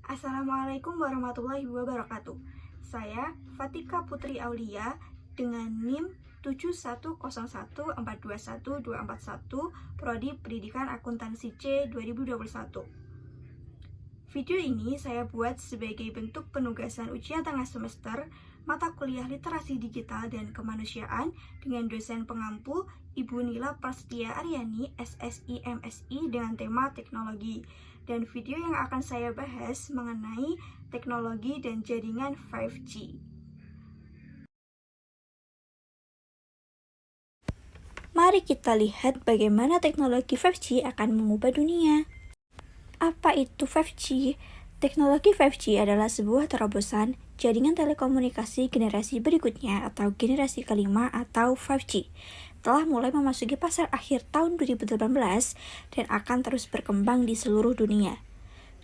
Assalamualaikum warahmatullahi wabarakatuh. Saya Fatika Putri Aulia dengan NIM 7101421241 Prodi Pendidikan Akuntansi C 2021. Video ini saya buat sebagai bentuk penugasan ujian tengah semester mata kuliah Literasi Digital dan Kemanusiaan dengan dosen pengampu Ibu Nila Prastia Aryani, SSI MSI dengan tema teknologi. Dan video yang akan saya bahas mengenai teknologi dan jaringan 5G. Mari kita lihat bagaimana teknologi 5G akan mengubah dunia. Apa itu 5G? Teknologi 5G adalah sebuah terobosan jaringan telekomunikasi generasi berikutnya atau generasi kelima atau 5G. Telah mulai memasuki pasar akhir tahun 2018 dan akan terus berkembang di seluruh dunia.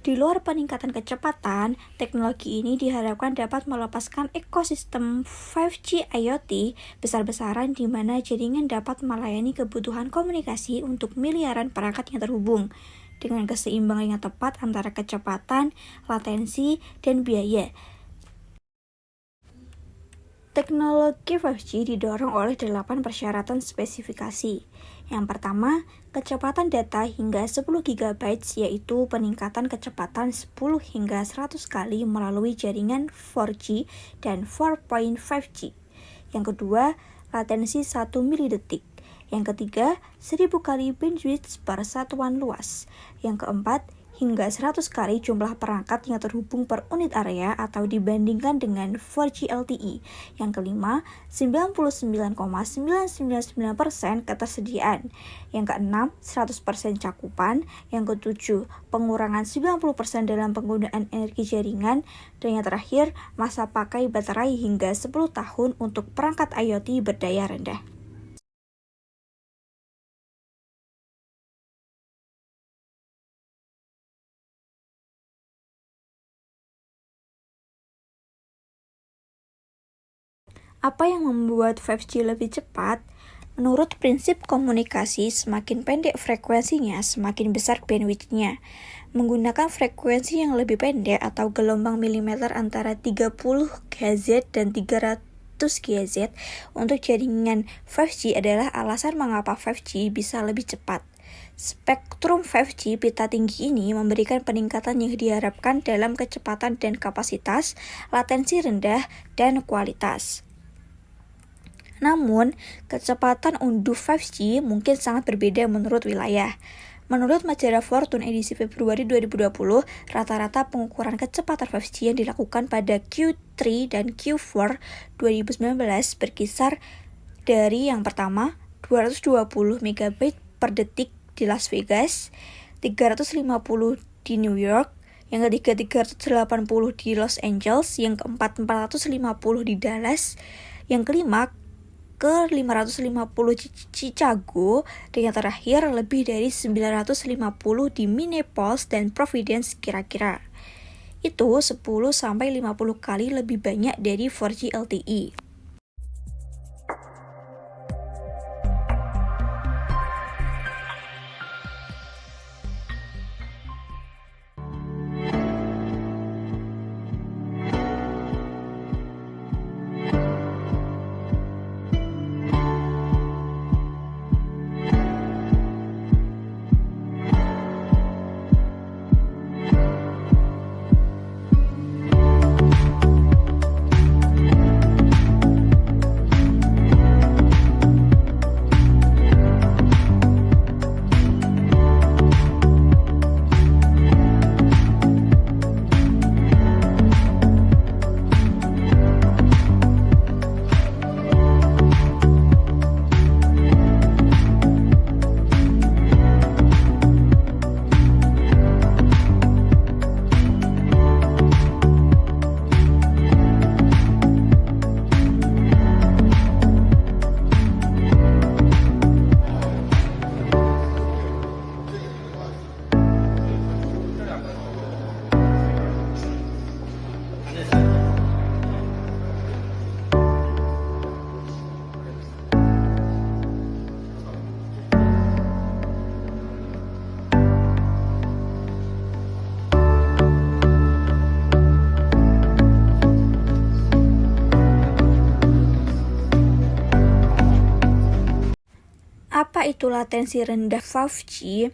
Di luar peningkatan kecepatan, teknologi ini diharapkan dapat melepaskan ekosistem 5G IoT besar-besaran di mana jaringan dapat melayani kebutuhan komunikasi untuk miliaran perangkat yang terhubung dengan keseimbangan yang tepat antara kecepatan, latensi, dan biaya. Teknologi 5G didorong oleh 8 persyaratan spesifikasi. Yang pertama, kecepatan data hingga 10 GB yaitu peningkatan kecepatan 10 hingga 100 kali melalui jaringan 4G dan 4.5G. Yang kedua, latensi 1 milidetik. Yang ketiga, 1000 kali bandwidth per satuan luas. Yang keempat, hingga 100 kali jumlah perangkat yang terhubung per unit area atau dibandingkan dengan 4G LTE. Yang kelima, 99,999% ketersediaan. Yang keenam, 100% cakupan. Yang ketujuh, pengurangan 90% dalam penggunaan energi jaringan. Dan yang terakhir, masa pakai baterai hingga 10 tahun untuk perangkat IoT berdaya rendah. Apa yang membuat 5G lebih cepat? Menurut prinsip komunikasi, semakin pendek frekuensinya, semakin besar bandwidth-nya. Menggunakan frekuensi yang lebih pendek atau gelombang milimeter antara 30 Hz dan 300 GHz untuk jaringan 5G adalah alasan mengapa 5G bisa lebih cepat. Spektrum 5G pita tinggi ini memberikan peningkatan yang diharapkan dalam kecepatan dan kapasitas, latensi rendah, dan kualitas. Namun, kecepatan unduh 5G mungkin sangat berbeda menurut wilayah. Menurut majalah Fortune edisi Februari 2020, rata-rata pengukuran kecepatan 5G yang dilakukan pada Q3 dan Q4 2019 berkisar dari yang pertama 220 MB per detik di Las Vegas, 350 di New York, yang ketiga 380 di Los Angeles, yang keempat 450 di Dallas, yang kelima ke 550 Chicago, dan yang terakhir lebih dari 950 di Minneapolis dan Providence kira-kira. Itu 10-50 kali lebih banyak dari 4G LTE. Apa itu latensi rendah 5G?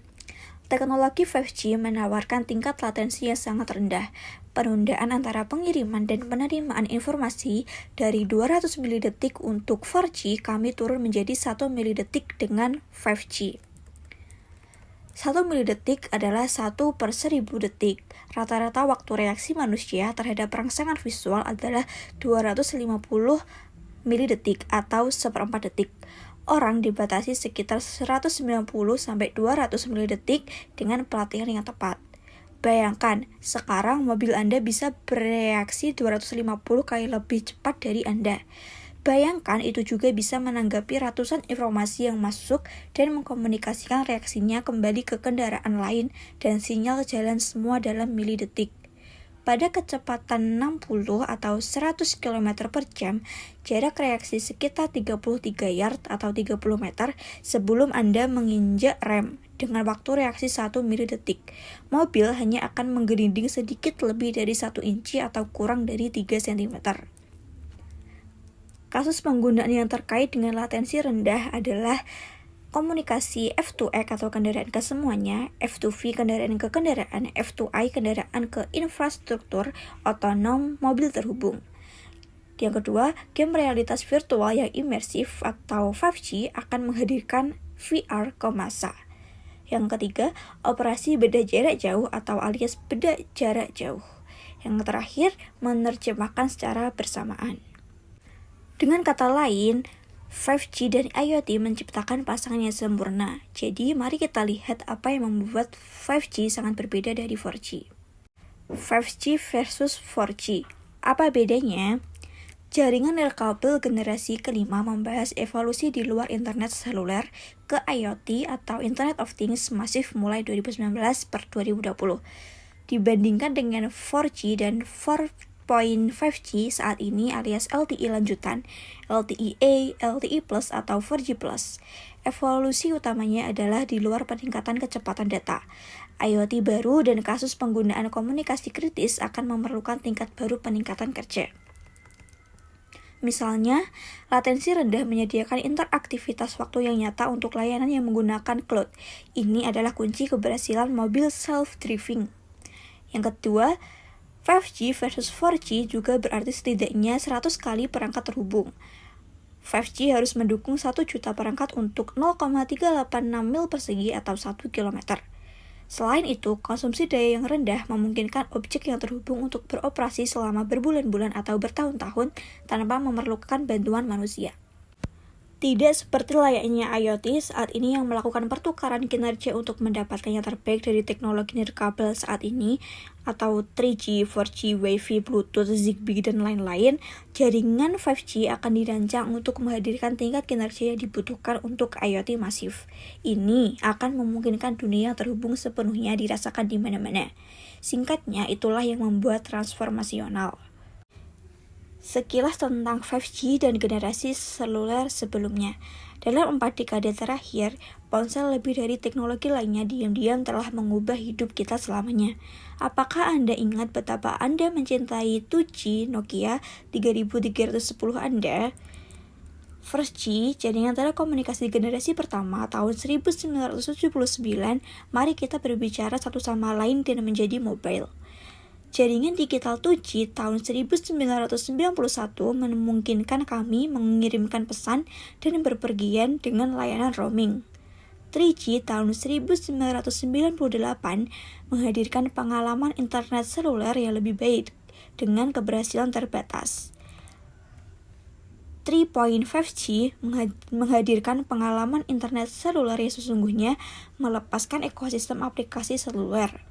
Teknologi 5G menawarkan tingkat latensi yang sangat rendah. Penundaan antara pengiriman dan penerimaan informasi dari 200 milidetik untuk 4G kami turun menjadi 1 milidetik dengan 5G. 1 milidetik adalah 1/1000 detik. Rata-rata waktu reaksi manusia terhadap rangsangan visual adalah 250 milidetik atau 1/4 detik. Orang dibatasi sekitar 190-200 milidetik dengan pelatihan yang tepat. Bayangkan, sekarang mobil Anda bisa bereaksi 250 kali lebih cepat dari Anda. Bayangkan itu juga bisa menanggapi ratusan informasi yang masuk dan mengkomunikasikan reaksinya kembali ke kendaraan lain dan sinyal jalan semua dalam milidetik. Pada kecepatan 60 atau 100 km per jam, jarak reaksi sekitar 33 yard atau 30 meter sebelum Anda menginjak rem. Dengan waktu reaksi 1 milidetik, mobil hanya akan menggelinding sedikit lebih dari 1 inci atau kurang dari 3 cm. Kasus penggunaan yang terkait dengan latensi rendah adalah komunikasi F2X atau kendaraan ke semuanya, F2V kendaraan ke kendaraan, F2I kendaraan ke infrastruktur otonom mobil terhubung. Yang kedua, game realitas virtual yang imersif atau 5G akan menghadirkan VR ke massa. Yang ketiga, operasi beda jarak jauh atau alias beda jarak jauh. Yang terakhir, menerjemahkan secara bersamaan. Dengan kata lain, 5G dan IoT menciptakan pasangan yang sempurna. Jadi, mari kita lihat apa yang membuat 5G sangat berbeda dari 4G. 5G versus 4G. Apa bedanya? Jaringan nirkabel generasi kelima membahas evolusi di luar internet seluler ke IoT atau Internet of Things masif mulai 2019-2020. Dibandingkan dengan 4G dan 4.5G saat ini alias LTE lanjutan, LTE-A, LTE Plus atau 4G Plus. Evolusi utamanya adalah di luar peningkatan kecepatan data. IoT baru dan kasus penggunaan komunikasi kritis akan memerlukan tingkat baru peningkatan kerja. Misalnya, latensi rendah menyediakan interaktivitas waktu yang nyata untuk layanan yang menggunakan cloud. Ini adalah kunci keberhasilan mobil self-driving. Yang kedua, 5G versus 4G juga berarti setidaknya 100 kali perangkat terhubung. 5G harus mendukung 1 juta perangkat untuk 0,386 mil persegi atau 1 km. Selain itu, konsumsi daya yang rendah memungkinkan objek yang terhubung untuk beroperasi selama berbulan-bulan atau bertahun-tahun tanpa memerlukan bantuan manusia. Tidak seperti layaknya IoT saat ini yang melakukan pertukaran kinerja untuk mendapatkan yang terbaik dari teknologi nirkabel saat ini, atau 3G, 4G, Wi-Fi, Bluetooth, Zigbee, dan lain-lain. Jaringan 5G akan dirancang untuk menghadirkan tingkat kinerja yang dibutuhkan untuk IoT masif. Ini akan memungkinkan dunia yang terhubung sepenuhnya dirasakan di mana-mana. Singkatnya, itulah yang membuat transformasional. Sekilas tentang 5G dan generasi seluler sebelumnya. Dalam 4 dekade terakhir, ponsel lebih dari teknologi lainnya diam-diam telah mengubah hidup kita selamanya. Apakah Anda ingat betapa Anda mencintai 2G Nokia 3310 Anda? 1G, jaringan telekomunikasi generasi pertama tahun 1979, mari kita berbicara satu sama lain dan menjadi mobile. Jaringan digital 2G tahun 1991 memungkinkan kami mengirimkan pesan dan berpergian dengan layanan roaming. 3G tahun 1998 menghadirkan pengalaman internet seluler yang lebih baik dengan keberhasilan terbatas. 3.5G menghadirkan pengalaman internet seluler yang sesungguhnya melepaskan ekosistem aplikasi seluler.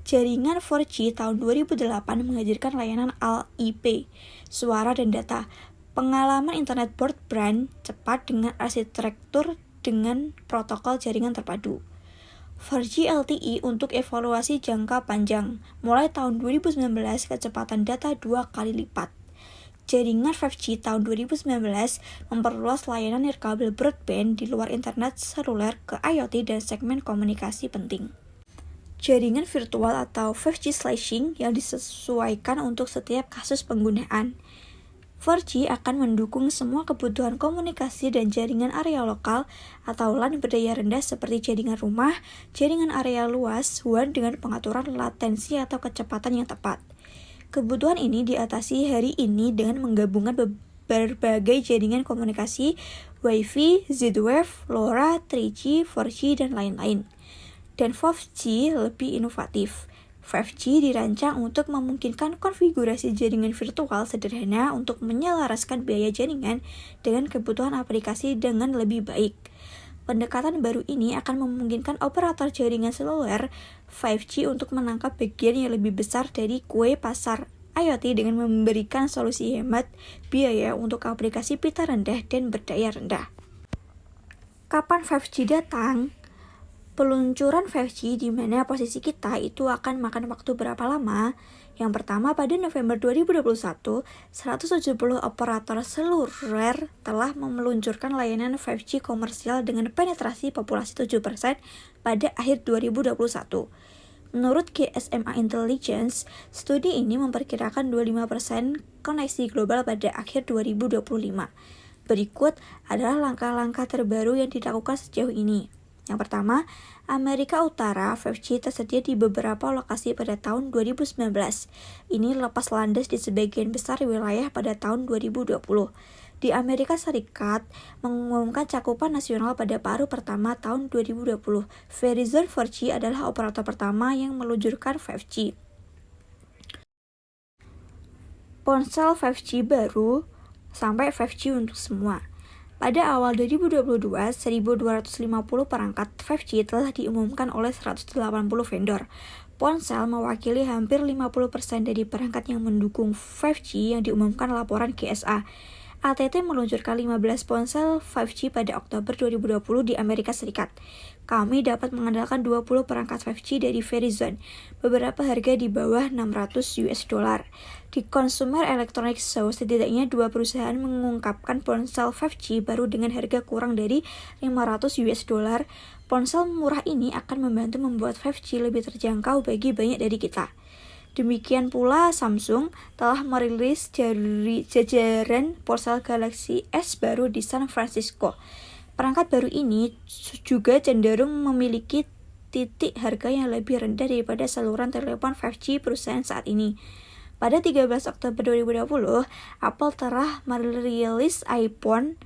Jaringan 4G tahun 2008 menghadirkan layanan LIP, suara dan data, pengalaman internet broadband cepat dengan arsitektur dengan protokol jaringan terpadu. 4G LTE untuk evaluasi jangka panjang, mulai tahun 2019 kecepatan data 2 kali lipat. Jaringan 5G tahun 2019 memperluas layanan nirkabel broadband di luar internet seluler ke IoT dan segmen komunikasi penting. Jaringan virtual atau 5G slicing yang disesuaikan untuk setiap kasus penggunaan. 4G akan mendukung semua kebutuhan komunikasi dan jaringan area lokal atau LAN berdaya rendah seperti jaringan rumah, jaringan area luas, WAN dengan pengaturan latensi atau kecepatan yang tepat. Kebutuhan ini diatasi hari ini dengan menggabungkan berbagai jaringan komunikasi, Wi-Fi, Z-Wave, LoRa, 3G, 4G, dan lain-lain. Dan 5G lebih inovatif. 5G dirancang untuk memungkinkan konfigurasi jaringan virtual sederhana untuk menyelaraskan biaya jaringan dengan kebutuhan aplikasi dengan lebih baik. Pendekatan baru ini akan memungkinkan operator jaringan seluler 5G untuk menangkap bagian yang lebih besar dari kue pasar IoT dengan memberikan solusi hemat biaya untuk aplikasi pita rendah dan berdaya rendah. Kapan 5G datang? Peluncuran 5G di mana posisi kita itu akan makan waktu berapa lama? Yang pertama, pada November 2021, 170 operator seluler telah meluncurkan layanan 5G komersial dengan penetrasi populasi 7% pada akhir 2021. Menurut GSMA Intelligence, studi ini memperkirakan 25% koneksi global pada akhir 2025. Berikut adalah langkah-langkah terbaru yang dilakukan sejauh ini. Yang pertama, Amerika Utara 5G tersedia di beberapa lokasi pada tahun 2019. Ini lepas landas di sebagian besar wilayah pada tahun 2020. Di Amerika Serikat, mengumumkan cakupan nasional pada paruh pertama tahun 2020. Verizon 4G adalah operator pertama yang meluncurkan 5G. Ponsel 5G baru sampai 5G untuk semua. Pada awal 2022, 1.250 perangkat 5G telah diumumkan oleh 180 vendor. Ponsel mewakili hampir 50% dari perangkat yang mendukung 5G yang diumumkan laporan GSA. AT&T meluncurkan 15 ponsel 5G pada Oktober 2020 di Amerika Serikat. Kami dapat mengandalkan 20 perangkat 5G dari Verizon, beberapa harga di bawah $600. Di Consumer Electronics Show, setidaknya 2 perusahaan mengungkapkan ponsel 5G baru dengan harga kurang dari $500. Ponsel murah ini akan membantu membuat 5G lebih terjangkau bagi banyak dari kita. Demikian pula Samsung telah merilis jajaran ponsel Galaxy S baru di San Francisco. Perangkat baru ini juga cenderung memiliki titik harga yang lebih rendah daripada saluran telepon 5G perusahaan saat ini. Pada 13 Oktober 2020, Apple telah merilis iPhone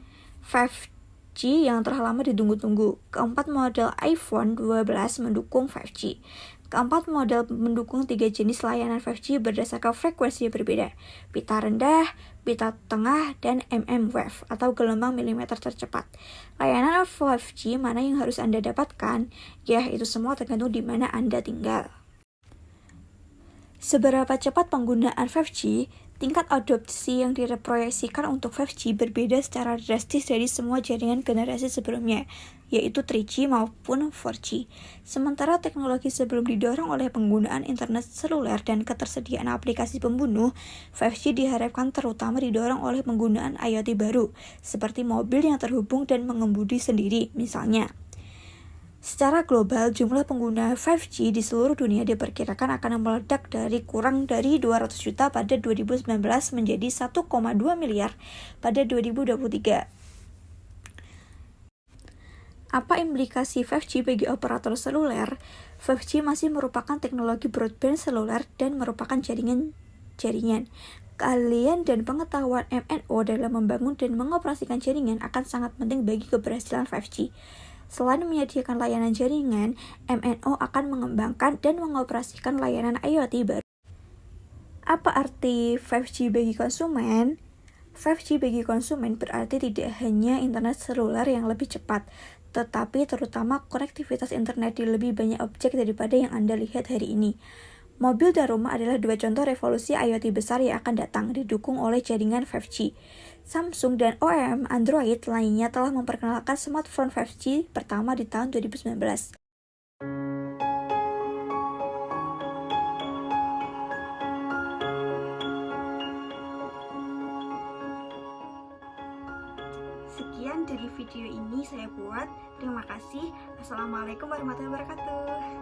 5G yang telah lama ditunggu-tunggu. Keempat model iPhone 12 mendukung 5G. Keempat model mendukung 3 jenis layanan 5G berdasarkan frekuensi berbeda, pita rendah, pita tengah, dan mmWave atau gelombang milimeter tercepat. Layanan 5G mana yang harus Anda dapatkan? Ya, itu semua tergantung di mana Anda tinggal. Seberapa cepat penggunaan 5G? Tingkat adopsi yang diproyeksikan untuk 5G berbeda secara drastis dari semua jaringan generasi sebelumnya, yaitu 3G maupun 4G. Sementara teknologi sebelum didorong oleh penggunaan internet seluler dan ketersediaan aplikasi pembunuh, 5G diharapkan terutama didorong oleh penggunaan IoT baru, seperti mobil yang terhubung dan mengemudi sendiri, misalnya. Secara global, jumlah pengguna 5G di seluruh dunia diperkirakan akan meledak dari kurang dari 200 juta pada 2019 menjadi 1,2 miliar pada 2023. Apa implikasi 5G bagi operator seluler? 5G masih merupakan teknologi broadband seluler dan merupakan jaringan. Keahlian dan pengetahuan MNO dalam membangun dan mengoperasikan jaringan akan sangat penting bagi keberhasilan 5G. Selain menyediakan layanan jaringan, MNO akan mengembangkan dan mengoperasikan layanan IoT baru. Apa arti 5G bagi konsumen? 5G bagi konsumen berarti tidak hanya internet seluler yang lebih cepat, tetapi terutama konektivitas internet di lebih banyak objek daripada yang Anda lihat hari ini. Mobil dan rumah adalah 2 contoh revolusi IoT besar yang akan datang, didukung oleh jaringan 5G. Samsung dan OEM Android lainnya telah memperkenalkan smartphone 5G pertama di tahun 2019. Sekian dari video ini saya buat. Terima kasih. Assalamualaikum warahmatullahi wabarakatuh.